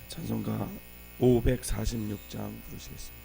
찬송가 546장 부르시겠습니다.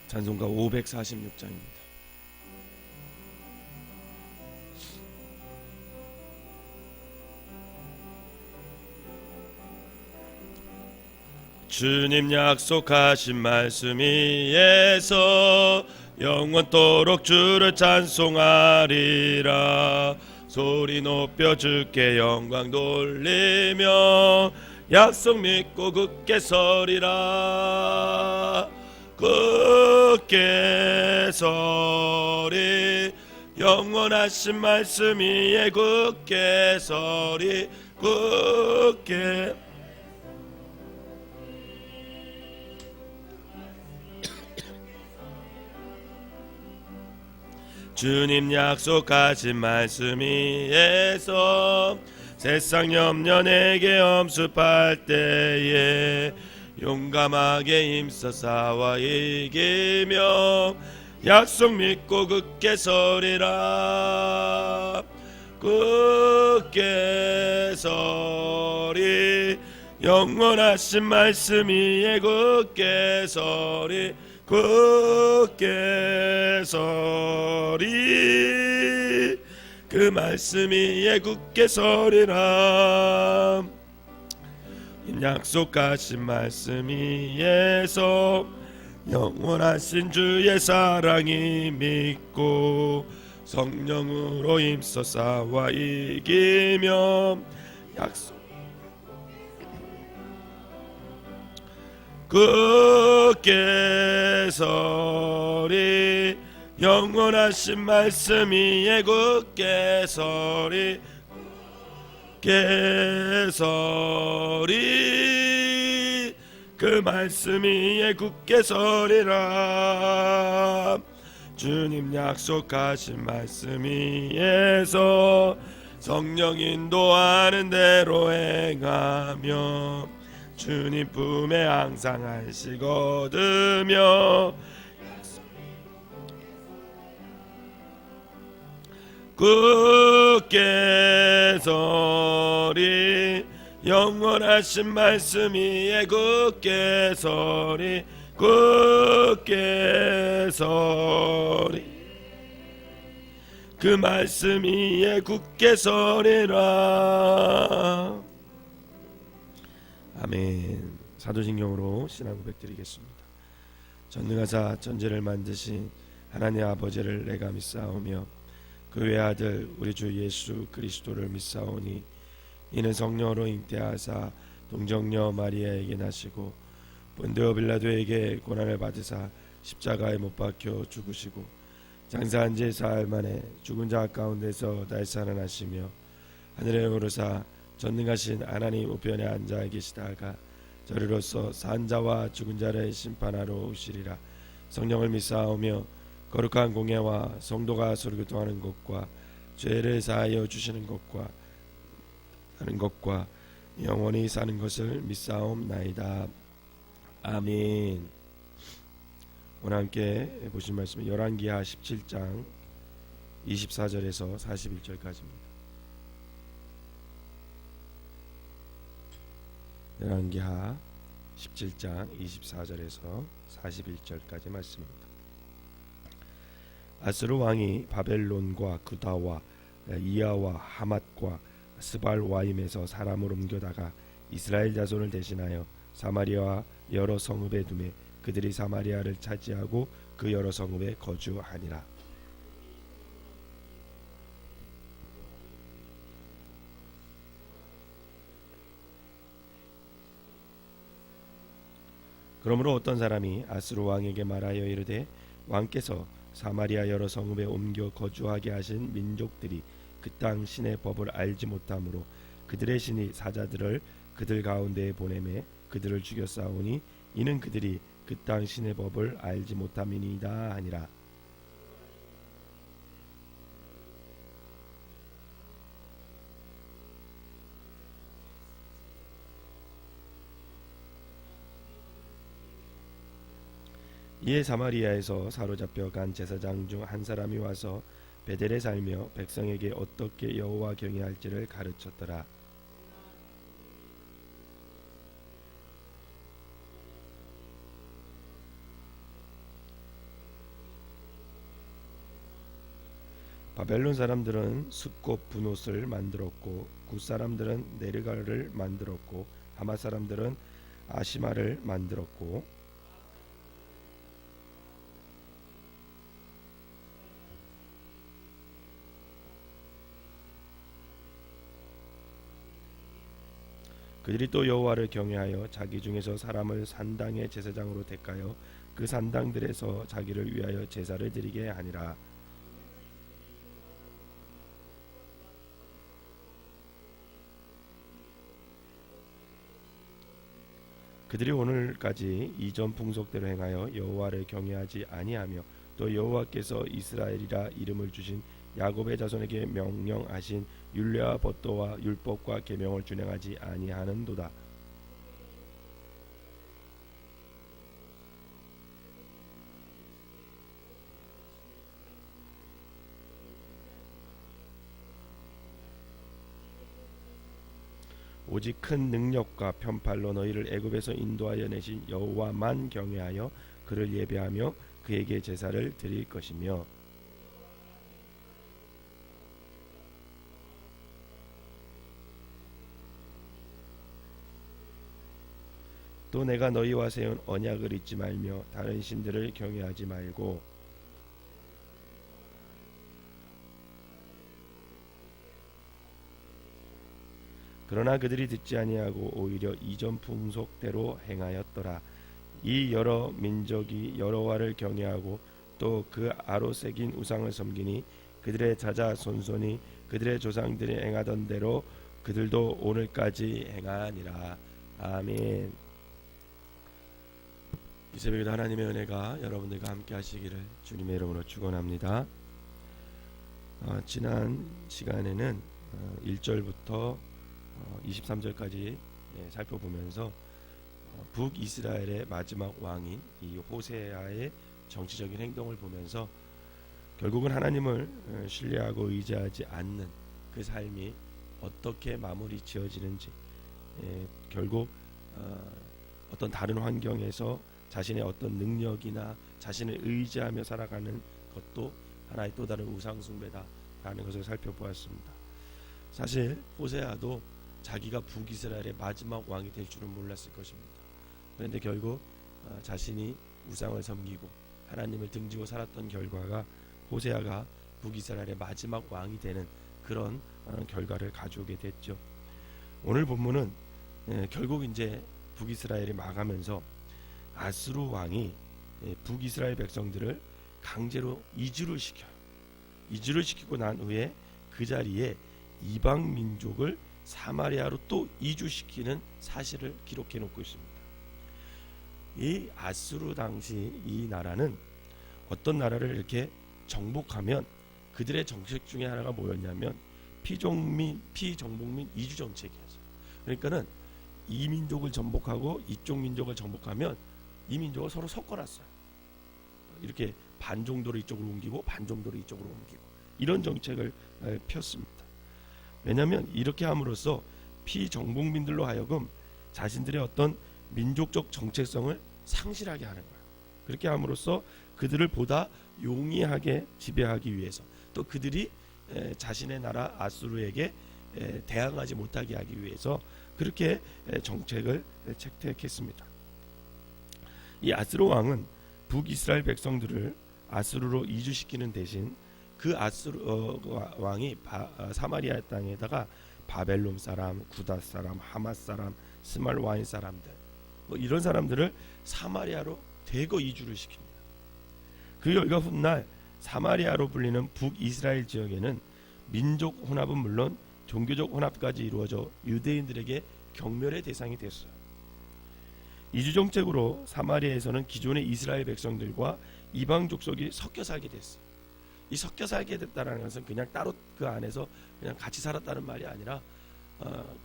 찬송가 546장입니다. 주님 약속하신 말씀 위에서 영원토록 주를 찬송하리라. 소리 높여 주께 영광 돌리며 약속 믿고 굳게 서리라. 굳게 서리 영원하신 말씀 위에 굳게 서리. 굳게 주님 약속하신 말씀 위에서 세상 염려 내게 엄습할 때에 용감하게 힘써 싸워 이기며 약속 믿고 굳게 서리라. 굳게 서리 영원하신 말씀 위에 굳게 서리. 굳게 서리 그 말씀 위에 굳게 서리라. 약속하신 말씀 위에서 영원하신 주의 사랑이 믿고 성령으로 힘써 싸워 이기며 약속 굳게 서리 영원하신 말씀 위에 굳게 서리. 굳게 서리 그 말씀 위에 굳게 서리라. 주님 약속하신 말씀 위에서 성령 인도하는 대로 행하며 주님 품에 항상 안식 얻으며 굳게 서리 영원하신 말씀 위에 굳게 서리. 굳게 서리 그 말씀 위에 굳게 서리라. 아멘. 사도신경으로 신앙 고백드리겠습니다. 전능하사 전제를 만드신 하나님 아버지를 내가 믿사오며 그 외아들 우리 주 예수 그리스도를 믿사오니 이는 성령으로 잉태하사 동정녀 마리아에게 나시고 본디오 빌라도에게 고난을 받으사 십자가에 못 박혀 죽으시고 장사한 지 사흘 만에 죽은 자 가운데서 달살아나시며 하늘에 오르사 전능하신 하나님 우편에 앉아 계시다가 저리로서 산 자와 죽은 자를 심판하러 오시리라. 성령을 믿사오며 거룩한 공예와 성도가 서로 교통하는 것과 죄를 사하여 주시는 것과 하는 것과 영원히 사는 것을 믿사옵나이다. 아멘. 오늘 함께 보신 말씀은 열왕기하 17장 24절에서 41절까지입니다. 열왕기하 17장 24절에서 41절까지 말씀입니다. 아스루 왕이 바벨론과 구다와 이아와 하맛과 스발와임에서 사람을 옮겨다가 이스라엘 자손을 대신하여 사마리아와 여러 성읍에 두매 그들이 사마리아를 차지하고 그 여러 성읍에 거주하니라. 그러므로 어떤 사람이 아스루 왕에게 말하여 이르되 왕께서 사마리아 여러 성읍에 옮겨 거주하게 하신 민족들이 그 땅 신의 법을 알지 못하므로 그들의 신이 사자들을 그들 가운데에 보내매 그들을 죽여 싸우니 이는 그들이 그 땅 신의 법을 알지 못함이니이다 하니라. 이에 사마리아에서 사로잡혀 간 제사장 중 한 사람이 와서 베델에 살며 백성에게 어떻게 여호와 경외할지를 가르쳤더라. 바벨론 사람들은 숫꽃 분옷을 만들었고 굿 사람들은 네르갈을 만들었고 하마 사람들은 아시마를 만들었고 그들이 또 여호와를 경외하여 자기 중에서 사람을 산당의 제사장으로 택하여 그 산당들에서 자기를 위하여 제사를 드리게 하니라. 그들이 오늘까지 이전 풍속대로 행하여 여호와를 경외하지 아니하며 또 여호와께서 이스라엘이라 이름을 주신 야곱의 자손에게 명령하신 율례와 법도와 율법과 계명을 준행하지 아니하는도다. 오직 큰 능력과 편팔로 너희를 애굽에서 인도하여 내신 여호와만 경외하여 그를 예배하며 그에게 제사를 드릴 것이며 또 내가 너희와 세운 언약을 잊지 말며 다른 신들을 경외하지 말고 그러나 그들이 듣지 아니하고 오히려 이전 풍속대로 행하였더라. 이 여러 민족이 여호와를 경외하고 또 그 아로 새긴 우상을 섬기니 그들의 자자손손이 그들의 조상들이 행하던 대로 그들도 오늘까지 행하니라. 아멘. 이 새벽에도 하나님의 은혜가 여러분들과 함께 하시기를 주님의 이름으로 축원합니다. 지난 시간에는 1절부터 23절까지 살펴보면서 북이스라엘의 마지막 왕인 이 호세아의 정치적인 행동을 보면서 결국은 하나님을 신뢰하고 의지하지 않는 그 삶이 어떻게 마무리 지어지는지, 결국 어떤 다른 환경에서 자신의 어떤 능력이나 자신을 의지하며 살아가는 것도 하나의 또 다른 우상숭배다라는 것을 살펴보았습니다. 사실 호세아도 자기가 북이스라엘의 마지막 왕이 될 줄은 몰랐을 것입니다. 그런데 결국 자신이 우상을 섬기고 하나님을 등지고 살았던 결과가 호세아가 북이스라엘의 마지막 왕이 되는 그런 결과를 가져오게 됐죠. 오늘 본문은 결국 이제 북이스라엘이 망하면서 아수르 왕이 북이스라엘 백성들을 강제로 이주를 시켜요. 이주를 시키고 난 후에 그 자리에 이방 민족을 사마리아로 또 이주시키는 사실을 기록해 놓고 있습니다. 이 아수르 당시 이 나라는 어떤 나라를 이렇게 정복하면 그들의 정책 중에 하나가 뭐였냐면 피정복민 이주 정책이었어요. 그러니까는 이 민족을 정복하고 이쪽 민족을 정복하면 이 민족을 서로 섞어놨어요. 이렇게 반 정도로 이쪽으로 옮기고 반 정도로 이쪽으로 옮기고 이런 정책을 폈습니다. 왜냐하면 이렇게 함으로써 피정복민들로 하여금 자신들의 어떤 민족적 정체성을 상실하게 하는 거예요. 그렇게 함으로써 그들을 보다 용이하게 지배하기 위해서 또 그들이 자신의 나라 아수르에게 대항하지 못하게 하기 위해서 그렇게 정책을 채택했습니다. 이 아수르 왕은 북이스라엘 백성들을 아수르로 이주시키는 대신 그 아수르 왕이 사마리아 땅에다가 바벨론 사람, 구다 사람, 하맛 사람, 스말와인 사람들 뭐 이런 사람들을 사마리아로 대거 이주를 시킵니다. 그 결과 훗날 사마리아로 불리는 북이스라엘 지역에는 민족 혼합은 물론 종교적 혼합까지 이루어져 유대인들에게 경멸의 대상이 됐어요. 이주 정책으로 사마리아에서는 기존의 이스라엘 백성들과 이방 족속이 섞여 살게 됐어요. 이 섞여 살게 됐다는 것은 그냥 따로 그 안에서 그냥 같이 살았다는 말이 아니라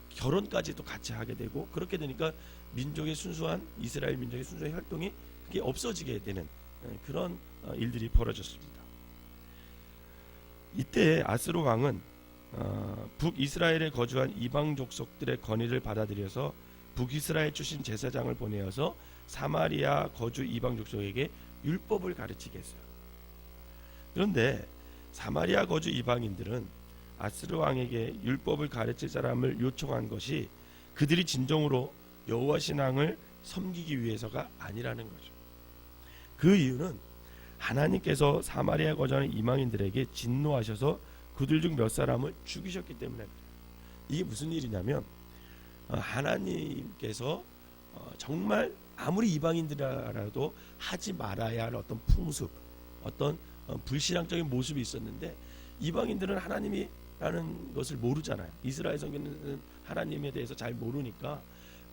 결혼까지도 같이 하게 되고 그렇게 되니까 민족의 순수한 이스라엘 민족의 순수한 활동이 그게 없어지게 되는 그런 일들이 벌어졌습니다. 이때 아스로 왕은 북이스라엘에 거주한 이방 족속들의 건의를 받아들여서 북이스라엘 출신 제사장을 보내어서 사마리아 거주 이방 족속에게 율법을 가르치게 했어요. 그런데 사마리아 거주 이방인들은 아스로 왕에게 율법을 가르칠 사람을 요청한 것이 그들이 진정으로 여호와 신앙을 섬기기 위해서가 아니라는 거죠. 그 이유는 하나님께서 사마리아 거주하는 이방인들에게 진노하셔서 그들 중 몇 사람을 죽이셨기 때문에. 이게 무슨 일이냐면 하나님께서 정말 아무리 이방인들이라도 하지 말아야 할 어떤 풍습, 어떤 불신앙적인 모습이 있었는데 이방인들은 하나님이라는 것을 모르잖아요. 이스라엘 성경은 하나님에 대해서 잘 모르니까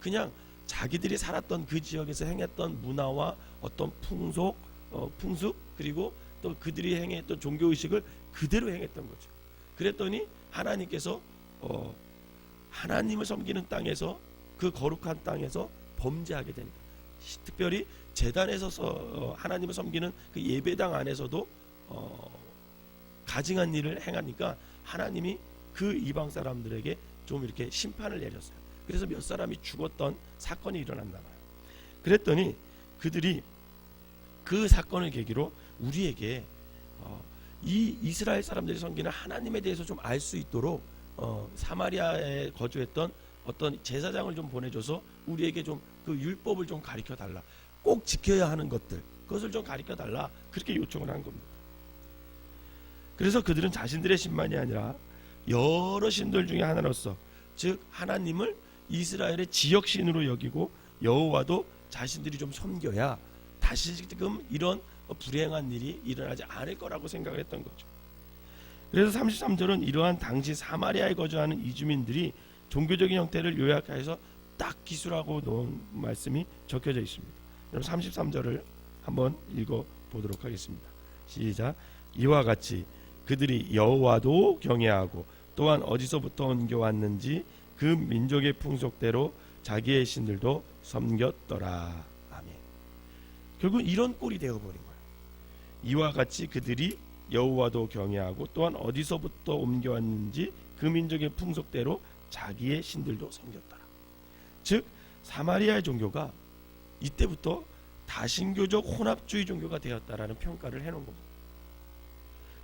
그냥 자기들이 살았던 그 지역에서 행했던 문화와 어떤 풍습 그리고 또 그들이 행했던 종교의식을 그대로 행했던 거죠. 그랬더니 하나님께서 하나님을 섬기는 땅에서 그 거룩한 땅에서 범죄하게 됩니다. 특별히 제단에서 하나님을 섬기는 그 예배당 안에서도 가증한 일을 행하니까 하나님이 그 이방 사람들에게 좀 이렇게 심판을 내렸어요. 그래서 몇 사람이 죽었던 사건이 일어난다 봐요. 그랬더니 그들이 그 사건을 계기로 우리에게 이 이스라엘 사람들이 섬기는 하나님에 대해서 좀 알 수 있도록 사마리아에 거주했던 어떤 제사장을 좀 보내줘서 우리에게 좀 그 율법을 좀 가르쳐 달라. 꼭 지켜야 하는 것들 그것을 좀 가르쳐 달라. 그렇게 요청을 한 겁니다. 그래서 그들은 자신들의 신만이 아니라 여러 신들 중에 하나로서 즉 하나님을 이스라엘의 지역신으로 여기고 여호와도 자신들이 좀 섬겨야 다시금 이런 불행한 일이 일어나지 않을 거라고 생각을 했던 거죠. 그래서 33절은 이러한 당시 사마리아에 거주하는 이주민들이 종교적인 형태를 요약해서 딱 기술하고 놓은 말씀이 적혀져 있습니다. 그럼 33절을 한번 읽어보도록 하겠습니다. 시작. 이와 같이 그들이 여호와도 경외하고 또한 어디서부터 옮겨왔는지 그 민족의 풍속대로 자기의 신들도 섬겼더라. 아멘. 결국 이런 꼴이 되어버린 거예요. 이와 같이 그들이 여호와도 경외하고 또한 어디서부터 옮겨왔는지 그 민족의 풍속대로 자기의 신들도 섬겼더라. 즉 사마리아의 종교가 이때부터 다신교적 혼합주의 종교가 되었다라는 평가를 해놓은 겁니다.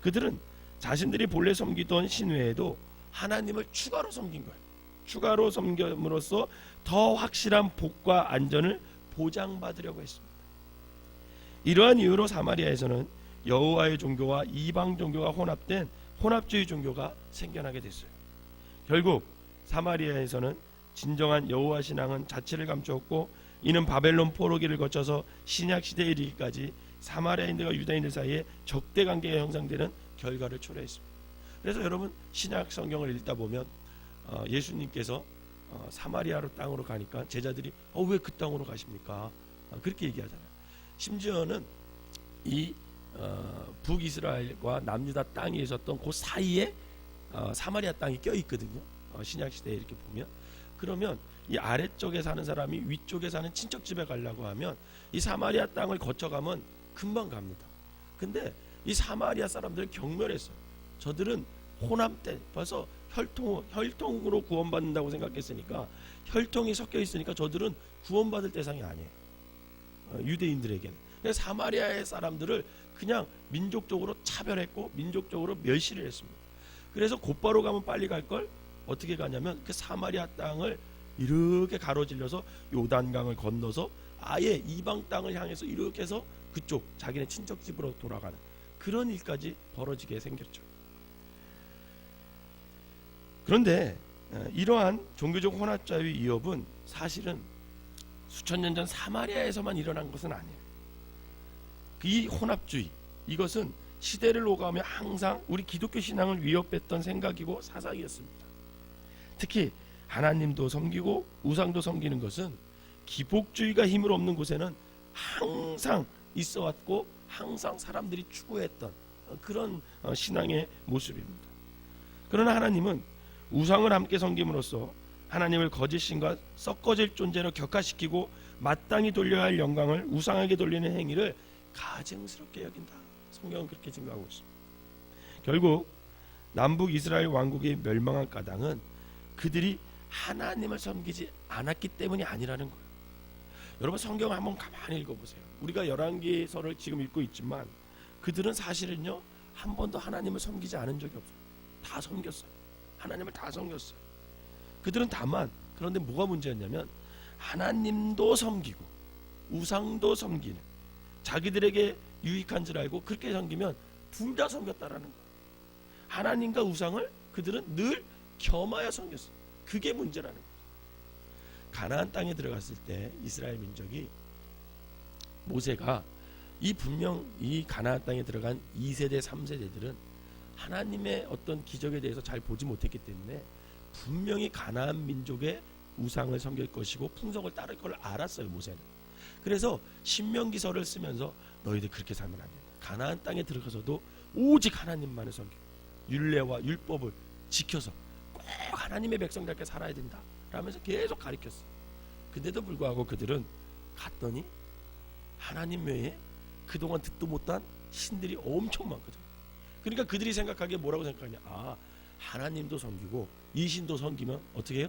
그들은 자신들이 본래 섬기던 신 외에도 하나님을 추가로 섬긴 거예요. 추가로 섬김으로써 더 확실한 복과 안전을 보장받으려고 했습니다. 이러한 이유로 사마리아에서는 여호와의 종교와 이방 종교가 혼합된 혼합주의 종교가 생겨나게 됐어요. 결국 사마리아에서는 진정한 여호와 신앙은 자체를 감추었고 이는 바벨론 포로기를 거쳐서 신약 시대에 이르기까지 사마리아인들과 유다인들 사이에 적대 관계가 형성되는 결과를 초래했습니다. 그래서 여러분 신약 성경을 읽다 보면 예수님께서 사마리아로 땅으로 가니까 제자들이 왜 그 땅으로 가십니까? 그렇게 얘기하잖아요. 심지어는 이 북이스라엘과 남유다 땅이 있었던 그 사이에 사마리아 땅이 껴 있거든요. 신약 시대에 이렇게 보면 그러면 이 아래쪽에 사는 사람이 위쪽에 사는 친척 집에 가려고 하면 이 사마리아 땅을 거쳐가면 금방 갑니다. 근데 이 사마리아 사람들은 경멸했어요. 저들은 혼합 때 벌써 혈통으로 구원받는다고 생각했으니까 혈통이 섞여 있으니까 저들은 구원받을 대상이 아니에요. 유대인들에게는. 그래서 사마리아의 사람들을 그냥 민족적으로 차별했고 민족적으로 멸시를 했습니다. 그래서 곧바로 가면 빨리 갈 걸 어떻게 가냐면 그 사마리아 땅을 이렇게 가로질러서 요단강을 건너서 아예 이방 땅을 향해서 이렇게 해서 그쪽 자기네 친척 집으로 돌아가는 그런 일까지 벌어지게 생겼죠. 그런데 이러한 종교적 혼합주의 위협은 사실은 수천 년 전 사마리아에서만 일어난 것은 아니에요. 이 혼합주의 이것은 시대를 오가며 항상 우리 기독교 신앙을 위협했던 생각이고 사상이었습니다. 특히 하나님도 섬기고 우상도 섬기는 것은 기복주의가 힘을 없는 곳에는 항상 있어왔고 항상 사람들이 추구했던 그런 신앙의 모습입니다. 그러나 하나님은 우상을 함께 섬김으로써 하나님을 거짓신과 섞어질 존재로 격화시키고 마땅히 돌려야 할 영광을 우상에게 돌리는 행위를 가증스럽게 여긴다. 성경은 그렇게 증거하고 있습니다. 결국 남북 이스라엘 왕국이 멸망한 까닭은 그들이 하나님을 섬기지 않았기 때문이 아니라는 거예요. 여러분 성경 한번 가만히 읽어보세요. 우리가 열왕기서를 지금 읽고 있지만 그들은 사실은요 한 번도 하나님을 섬기지 않은 적이 없어요. 다 섬겼어요. 하나님을 다 섬겼어요. 그들은 다만 그런데 뭐가 문제였냐면 하나님도 섬기고 우상도 섬기는, 자기들에게 유익한 줄 알고 그렇게 섬기면 둘 다 섬겼다라는 거예요. 하나님과 우상을 그들은 늘 겸하여 섬겼어요. 그게 문제라는 거예요. 가나안 땅에 들어갔을 때 이스라엘 민족이 모세가 분명 이 가나안 땅에 들어간 2세대 3세대들은 하나님의 어떤 기적에 대해서 잘 보지 못했기 때문에 분명히 가나안 민족의 우상을 섬길 것이고 풍속을 따를 걸 알았어요. 모세는. 그래서 신명기서를 쓰면서 너희들 그렇게 살면 안 된다. 가나안 땅에 들어가서도 오직 하나님만을 섬기고 율례와 율법을 지켜서 꼭 하나님의 백성답게 살아야 된다 라면서 계속 가르쳤어요. 근데도 불구하고 그들은 갔더니 하나님 외에 그동안 듣도 못한 신들이 엄청 많거든. 그러니까 그들이 생각하기에 뭐라고 생각하냐, 하나님도 섬기고 이 신도 섬기면 어떻게 해요?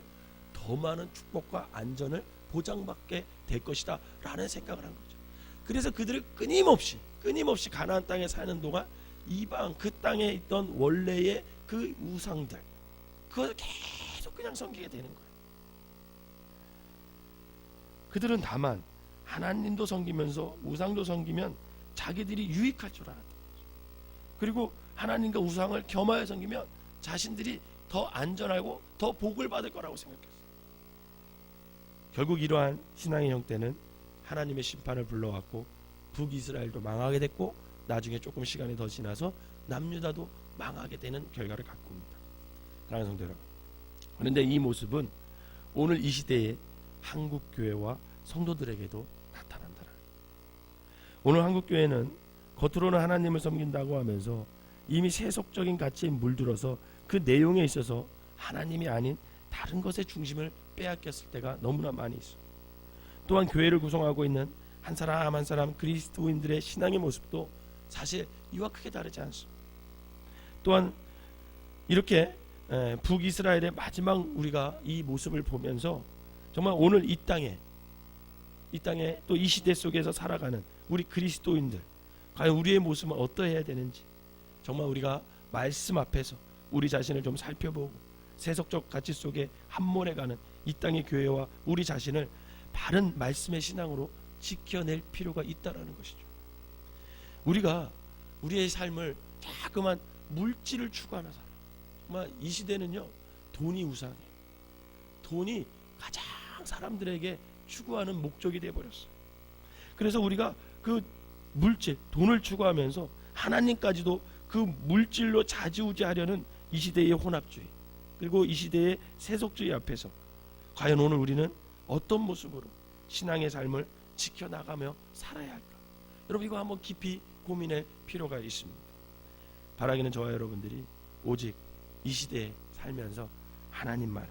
더 많은 축복과 안전을 보장받게 될 것이다 라는 생각을 한 거죠. 그래서 그들을 끊임없이 가나안 땅에 사는 동안 이방 그 땅에 있던 원래의 그 우상들 그걸 계속 그냥 섬기게 되는 거예요. 그들은 다만 하나님도 섬기면서 우상도 섬기면 자기들이 유익할 줄 알았다. 그리고 하나님과 우상을 겸하여 섬기면 자신들이 더 안전하고 더 복을 받을 거라고 생각했어요. 결국 이러한 신앙의 형태는 하나님의 심판을 불러왔고 북이스라엘도 망하게 됐고 나중에 조금 시간이 더 지나서 남유다도 망하게 되는 결과를 갖고 옵니다. 사랑하는 성도 여러분, 그런데 이 모습은 오늘 이 시대의 한국교회와 성도들에게도 나타난다. 오늘 한국교회는 겉으로는 하나님을 섬긴다고 하면서 이미 세속적인 가치에 물들어서 그 내용에 있어서 하나님이 아닌 다른 것의 중심을 빼앗겼을 때가 너무나 많이 있어요. 또한 교회를 구성하고 있는 한 사람 한 사람 그리스도인들의 신앙의 모습도 사실 이와 크게 다르지 않습니다. 또한 이렇게 북이스라엘의 마지막 우리가 이 모습을 보면서 정말 오늘 이 땅에 또 이 시대 속에서 살아가는 우리 그리스도인들 과연 우리의 모습은 어떠해야 되는지 정말 우리가 말씀 앞에서 우리 자신을 좀 살펴보고 세속적 가치 속에 함몰해가는 이 땅의 교회와 우리 자신을 바른 말씀의 신앙으로 지켜낼 필요가 있다라는 것이죠. 우리가 우리의 삶을 자꾸만 물질을 추구하는 사람, 정말 이 시대는요 돈이 우상이에요. 돈이 가장 사람들에게 추구하는 목적이 되어버렸어요. 그래서 우리가 그 물질, 돈을 추구하면서 하나님까지도 그 물질로 좌지우지하려는 이 시대의 혼합주의 그리고 이 시대의 세속주의 앞에서 과연 오늘 우리는 어떤 모습으로 신앙의 삶을 지켜나가며 살아야 할까? 여러분 이거 한번 깊이 고민할 필요가 있습니다. 바라기는 저와 여러분들이 오직 이 시대에 살면서 하나님만을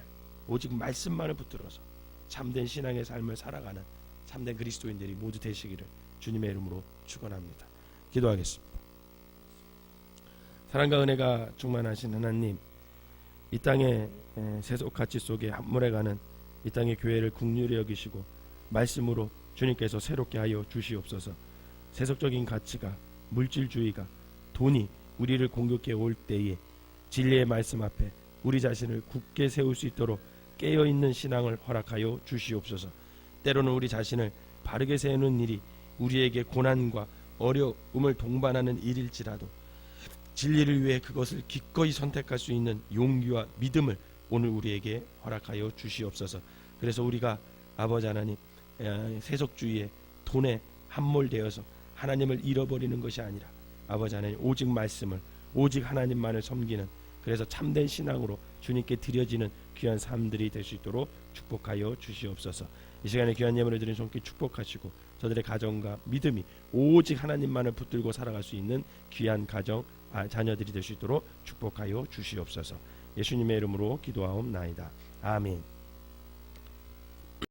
오직 말씀만을 붙들어서 참된 신앙의 삶을 살아가는 참된 그리스도인들이 모두 되시기를 주님의 이름으로 축원합니다. 기도하겠습니다. 사랑과 은혜가 충만하신 하나님, 이 땅의 세속 가치 속에 함몰해가는 이 땅의 교회를 긍휼히 여기시고 말씀으로 주님께서 새롭게 하여 주시옵소서. 세속적인 가치가 물질주의가 돈이 우리를 공격해 올 때에 진리의 말씀 앞에 우리 자신을 굳게 세울 수 있도록 깨어있는 신앙을 허락하여 주시옵소서. 때로는 우리 자신을 바르게 세우는 일이 우리에게 고난과 어려움을 동반하는 일일지라도 진리를 위해 그것을 기꺼이 선택할 수 있는 용기와 믿음을 오늘 우리에게 허락하여 주시옵소서. 그래서 우리가 아버지 하나님 세속주의에 돈에 함몰되어서 하나님을 잃어버리는 것이 아니라 아버지 하나님 오직 말씀을 오직 하나님만을 섬기는 그래서 참된 신앙으로 주님께 드려지는 귀한 삶들이 될 수 있도록 축복하여 주시옵소서. 이 시간에 귀한 예물을 드린 손길 축복하시고 저들의 가정과 믿음이 오직 하나님만을 붙들고 살아갈 수 있는 귀한 가정 자녀들이 될 수 있도록 축복하여 주시옵소서. 예수님의 이름으로 기도하옵나이다. 아멘.